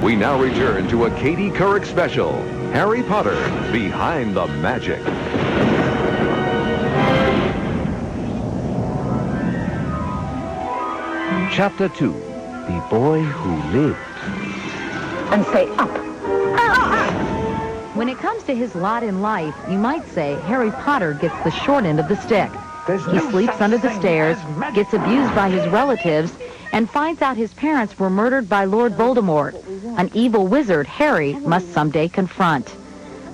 We now return to a Katie Couric special, Harry Potter, Behind the Magic. Chapter 2, The Boy Who Lived. And say up. When it comes to his lot in life, you might say Harry Potter gets the short end of the stick. He sleeps under the stairs, gets abused by his relatives, and finds out his parents were murdered by Lord Voldemort, an evil wizard Harry must someday confront.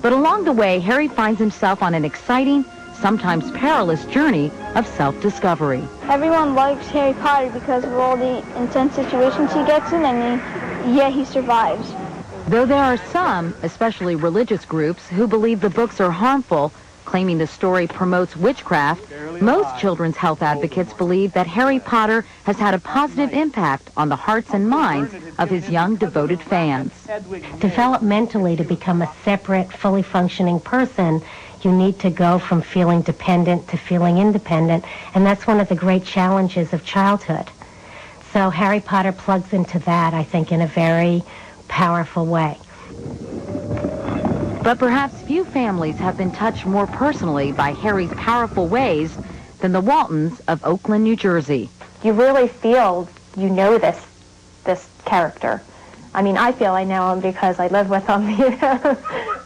But along the way, Harry finds himself on an exciting, sometimes perilous journey of self-discovery. Everyone likes Harry Potter because of all the intense situations he gets in, and he survives. Though there are some, especially religious groups, who believe the books are harmful, claiming the story promotes witchcraft, most children's health advocates believe that Harry Potter has had a positive impact on the hearts and minds of his young, devoted fans. Developmentally, to become a separate, fully functioning person, you need to go from feeling dependent to feeling independent, and that's one of the great challenges of childhood. So Harry Potter plugs into that, I think, in a very powerful way. But perhaps few families have been touched more personally by Harry's powerful ways than the Waltons of Oakland, New Jersey. You really feel you know this character. I mean, I feel I know him because I live with him, you know.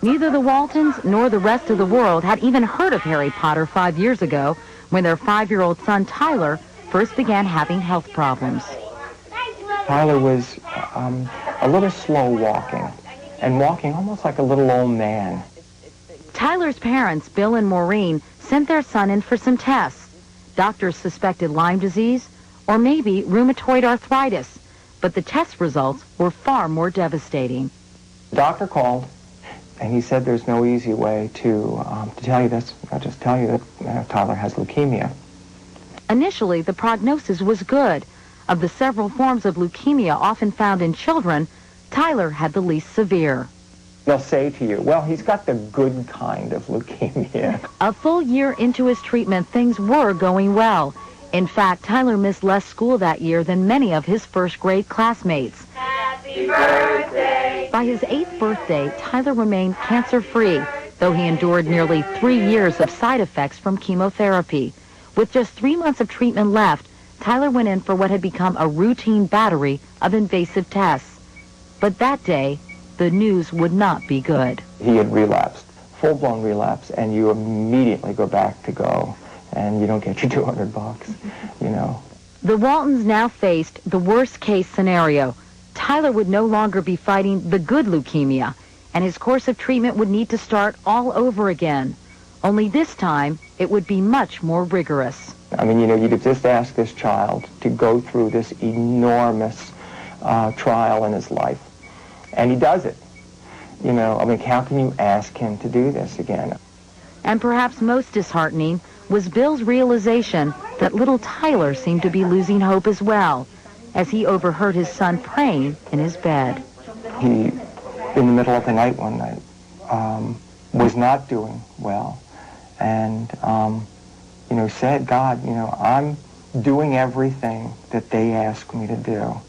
Neither the Waltons nor the rest of the world had even heard of Harry Potter 5 years ago when their 5-year-old son Tyler first began having health problems. Tyler was a little slow walking, and walking almost like a little old man. Tyler's parents, Bill and Maureen, sent their son in for some tests. Doctors suspected Lyme disease or maybe rheumatoid arthritis, but the test results were far more devastating. The doctor called, and he said there's no easy way to tell you this. I'll just tell you that Tyler has leukemia. Initially, the prognosis was good. Of the several forms of leukemia often found in children, Tyler had the least severe. They'll say to you, well, he's got the good kind of leukemia. A full year into his treatment, things were going well. In fact, Tyler missed less school that year than many of his first-grade classmates. Happy birthday! By his 8th birthday, Tyler remained cancer-free, though he endured nearly 3 years of side effects from chemotherapy. With just 3 months of treatment left, Tyler went in for what had become a routine battery of invasive tests. But that day, the news would not be good. He had relapsed, full-blown relapse, and you immediately go back to go, and you don't get your $200, you know. The Waltons now faced the worst-case scenario. Tyler would no longer be fighting the good leukemia, and his course of treatment would need to start all over again. Only this time, it would be much more rigorous. I mean, you know, you'd just ask this child to go through this enormous trial in his life. And he does it. You know, I mean, how can you ask him to do this again? And perhaps most disheartening was Bill's realization that little Tyler seemed to be losing hope as well, as he overheard his son praying in his bed. He, in the middle of the night one night, was not doing well. And, you know, said, God, you know, I'm doing everything that they ask me to do.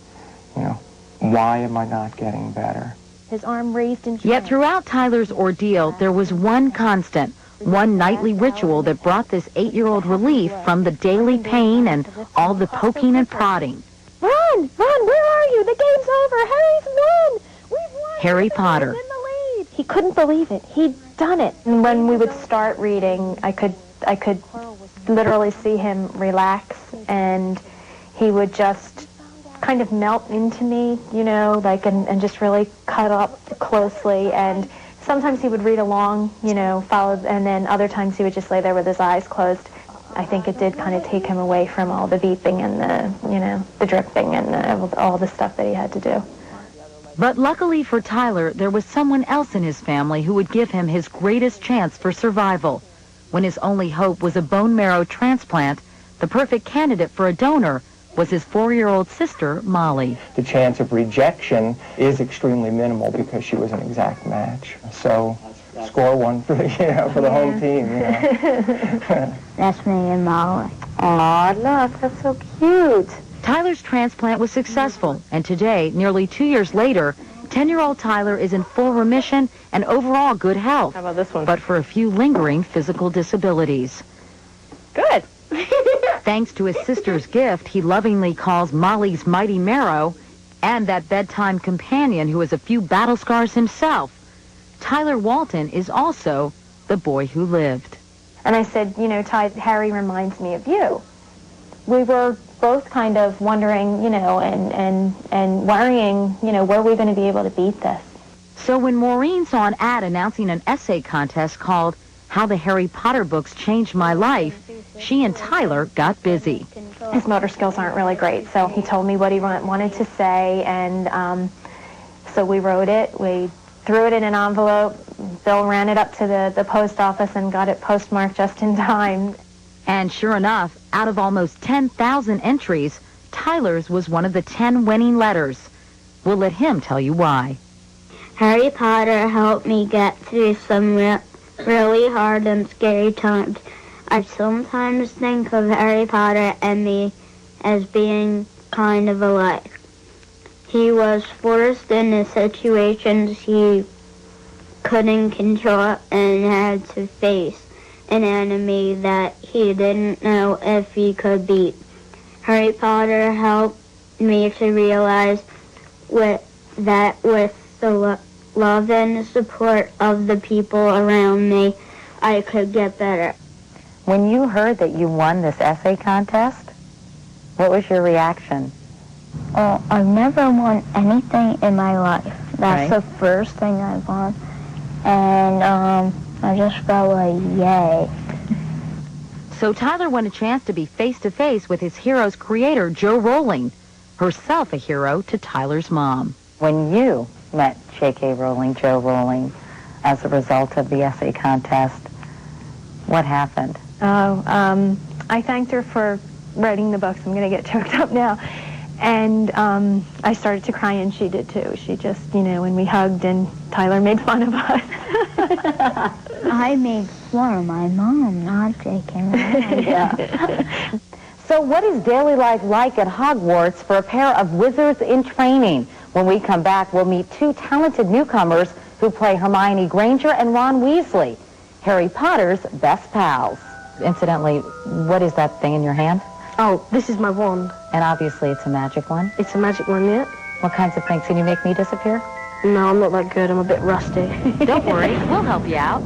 You know, why am I not getting better? His arm raised in Yet throughout Tyler's ordeal, there was one constant, one nightly ritual that brought this 8-year-old relief from the daily pain and all the poking and prodding. Run! Run! Where are you? The game's over! Harry's won! We've won! Harry Potter. In the lead! He couldn't believe it. He'd done it. And when we would start reading, I could literally see him relax, and he would just kind of melt into me, you know, like, and just really cut up closely. And sometimes he would read along, you know, followed, and then other times he would just lay there with his eyes closed. I think it did kind of take him away from all the beeping and the, you know, the dripping and all the stuff that he had to do. But luckily for Tyler, there was someone else in his family who would give him his greatest chance for survival. When his only hope was a bone marrow transplant, the perfect candidate for a donor was his 4-year-old sister, Molly. The chance of rejection is extremely minimal because she was an exact match. So, score one for the, you know, for the home team. You know. That's me and Molly. Aw, look, that's so cute. Tyler's transplant was successful, and today, nearly 2 years later, 10-year-old Tyler is in full remission and overall good health. How about this one? But for a few lingering physical disabilities. Good. Thanks to his sister's gift he lovingly calls Molly's Mighty Marrow, and that bedtime companion who has a few battle scars himself, Tyler Walton is also the boy who lived. And I said, you know, Harry reminds me of you. We were both kind of wondering, you know, and worrying, you know, were we going to be able to beat this? So when Maureen saw an ad announcing an essay contest called How the Harry Potter Books Changed My Life, she and Tyler got busy. His motor skills aren't really great, so he told me what he wanted to say, and so we wrote it. We threw it in an envelope. Bill ran it up to the post office and got it postmarked just in time. And sure enough, out of almost 10,000 entries, Tyler's was one of the 10 winning letters. We'll let him tell you why. Harry Potter helped me get through some really hard and scary times. I sometimes think of Harry Potter and me as being kind of alike. He was forced into situations he couldn't control and had to face an enemy that he didn't know if he could beat. Harry Potter helped me to realize that with the love and support of the people around me, I could get better. When you heard that you won this essay contest, what was your reaction? Oh, I've never won anything in my life. That's Right. the first thing I've won. And I just felt like, yay. So Tyler won a chance to be face-to-face with his hero's creator, Jo Rowling, herself a hero to Tyler's mom. When you met J.K. Rowling, Jo Rowling, as a result of the essay contest, what happened? I thanked her for writing the books. I'm going to get choked up now. And I started to cry, and she did too. She just, you know, when we hugged, and Tyler made fun of us. I made fun of my mom, not taking it. Yeah. So what is daily life like at Hogwarts for a pair of wizards in training? When we come back, we'll meet two talented newcomers who play Hermione Granger and Ron Weasley, Harry Potter's best pals. Incidentally, what is that thing in your hand? Oh, this is my wand. And obviously it's a magic one. It's a magic one, yeah? What kinds of things? Can you make me disappear? No, I'm not that good. I'm a bit rusty. Don't worry, we'll help you out.